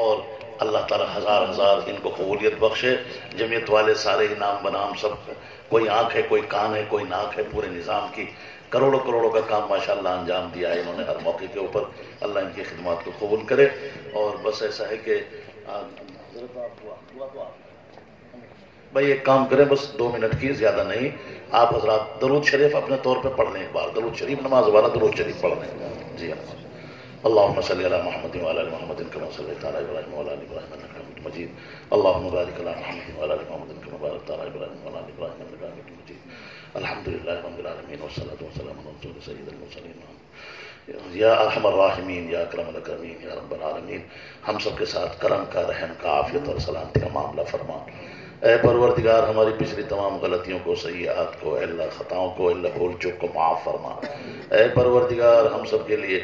اور اللہ تعالیٰ ہزار ہزار ان کو قبولیت بخشے. جمعیت والے سارے نام بنام سب، کوئی آنکھ ہے، کوئی کان ہے، کوئی ناک ہے، پورے نظام کی کروڑوں کروڑوں کا کام ماشاءاللہ انجام دیا ہے انہوں نے ہر موقع کے اوپر. اللہ ان کی خدمات کو قبول کرے. اور بس ایسا ہے کہ بھائی ایک کام کریں، بس 2 منٹ کی، زیادہ نہیں. آپ حضرات درود شریف اپنے طور پہ پڑھ لیں ایک بار. درود شریف نماز والا درود شریف پڑھ لیں. جی ہاں. اللهم صل على محمد وعلى ال محمد كما صليت على ابراهيم وعلى ال ابراهيم انك حميد مجيد. اللهم بارك على محمد وعلى ال محمد كما باركت على ابراهيم وعلى ال ابراهيم انك حميد مجيد. الحمد لله رب العالمين والصلاه والسلام على رسول سيد المرسلين یا ارحم الراحمین یا اکرم الاکرمین یا رب العالمین. ہم سب کے ساتھ کرم کا، رحم کا، عافیت اور سلامتی کا معاملہ فرما. اے پروردگار ہماری پچھلی تمام غلطیوں کو، سیئات کو، اللہ خطاؤں کو، اللہ بھول چوک کو معاف فرما. اے پروردگار ہم سب کے لیے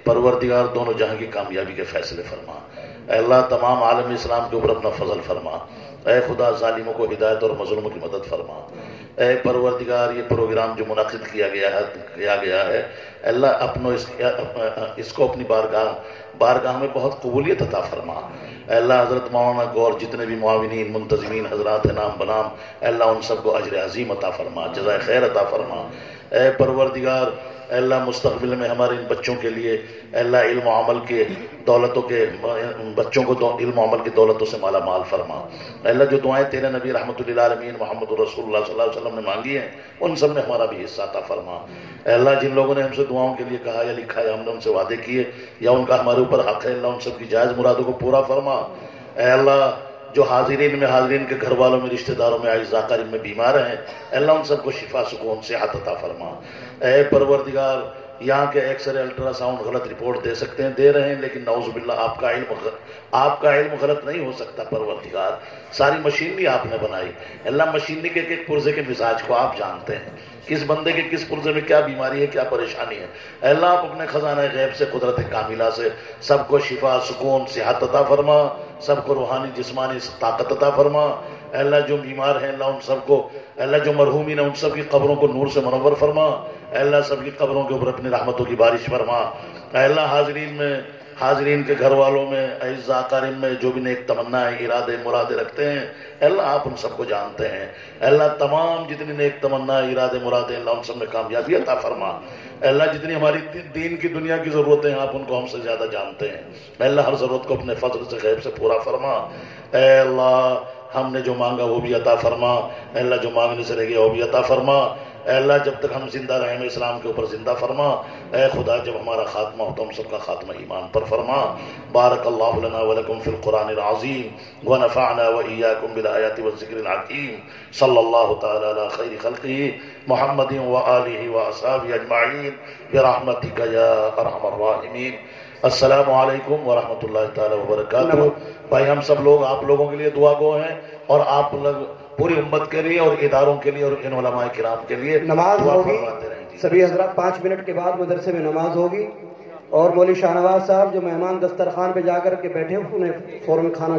پروردگار دونوں جہاں کی کامیابی کے فیصلے فرما. اے اللہ تمام عالم اسلام کے اوپر اپنا فضل فرما. اے خدا ظالموں کو ہدایت اور مظلوموں کی مدد فرما. اے پروردگار یہ پروگرام جو منعقد کیا گیا ہے اللہ اس کو اپنی بارگاہ میں بہت قبولیت عطا فرما. اے اللہ حضرت مولانا گور جتنے بھی معاونین منتظمین حضرات ہیں نام بنام، اے اللہ ان سب کو اجر عظیم عطا فرما، جزائے خیر عطا فرما. اے پروردگار اے اللہ مستقبل میں ہمارے ان بچوں کے لیے اے اللہ علم و عمل کے دولتوں کے بچوں کو علم و عمل کی دولتوں سے مالا مال فرما. اے اللہ جو دعائیں تیرے نبی رحمۃ للعالمین محمد رسول اللہ صلی اللہ علیہ وسلم نے مانگی ہیں ان سب میں ہمارا بھی حصہ عطا فرما. اے اللہ جن لوگوں نے ہم سے دعاؤں کے لیے کہا یا لکھا یا ہم نے ان سے وعدے کیے یا ان کا ہمارے اوپر حق ہے، اللہ ان سب کی جائز مرادوں کو پورا فرما. اے اللہ جو حاضرین کے گھر والوں میں، رشتہ داروں میں، اعزاء اقارب میں بیمار ہیں، اللہ ان سب کو شفا، سکون، صحت عطا فرما. اے پروردگار یہاں کے ایکس رے الٹرا ساؤنڈ غلط رپورٹ دے سکتے ہیں، دے رہے ہیں، لیکن نعوذ باللہ آپ کا علم غلط نہیں ہو سکتا. پروردگار ساری مشینری آپ نے بنائی. اللہ مشینری کے ایک پرزے کے مزاج کو آپ جانتے ہیں، کس بندے کے کس پرزے میں کیا بیماری ہے، کیا پریشانی ہے. اے اللہ آپ اپنے خزانہ غیب سے، قدرت کاملہ سے سب کو شفا، سکون، صحت عطا فرما. سب کو روحانی جسمانی طاقت عطا فرما. اے اللہ جو بیمار ہیں اللہ ان سب کو، اے اللہ جو مرحومین ہیں ان سب کی قبروں کو نور سے منور فرما. اے اللہ سب کی قبروں کے اوپر اپنی رحمتوں کی بارش فرما. اے اللہ حاضرین کے گھر والوں میں، اعزاء اقارب میں جو بھی نیک تمنا ہے، ارادے مرادے رکھتے ہیں، اے اللہ آپ ان سب کو جانتے ہیں. اے اللہ تمام جتنی نیک تمنا، ارادے مرادے، اللہ ان سب میں کامیابی عطا فرما. اے اللہ جتنی ہماری دین کی دنیا کی ضرورتیں ہیں آپ ان کو ہم سے زیادہ جانتے ہیں. اے اللہ ہر ضرورت کو اپنے فضل سے غیب سے پورا فرما. اے اللہ ہم نے جو مانگا وہ بھی عطا فرما. اے اللہ جو مانگنے سے رہ گیا وہ بھی عطا فرما. اے اللہ جب تک ہم زندہ رہیں میں اسلام کے اوپر زندہ فرما. اے خدا جب ہمارا خاتمہ ہو تو ہم سب کا خاتمہ ایمان پر فرما. بارک اللہ لنا ولکم فی القرآن العظیم ونفعنا وإیاکم بالآیات والذکر الحکیم. صلی اللہ تعالی علی خیر خلقہ محمد وآلہ وأصحابہ اجمعین برحمتک یا ارحم الراحمین. السلام علیکم ورحمۃ اللہ تعالی وبرکاتہ. بھائی ہم سب لوگ آپ لوگوں کے لیے دعا گو ہیں اور آپ لوگ پوری امت کے لیے اور اداروں کے لیے اور ان علماء کرام کے لیے نماز ہوگی. سبھی حضرات 5 منٹ کے بعد مدرسے میں نماز ہوگی اور مولوی شاہ نواز صاحب جو مہمان دسترخوان پہ جا کر کے بیٹھے انہیں فوراً کھانا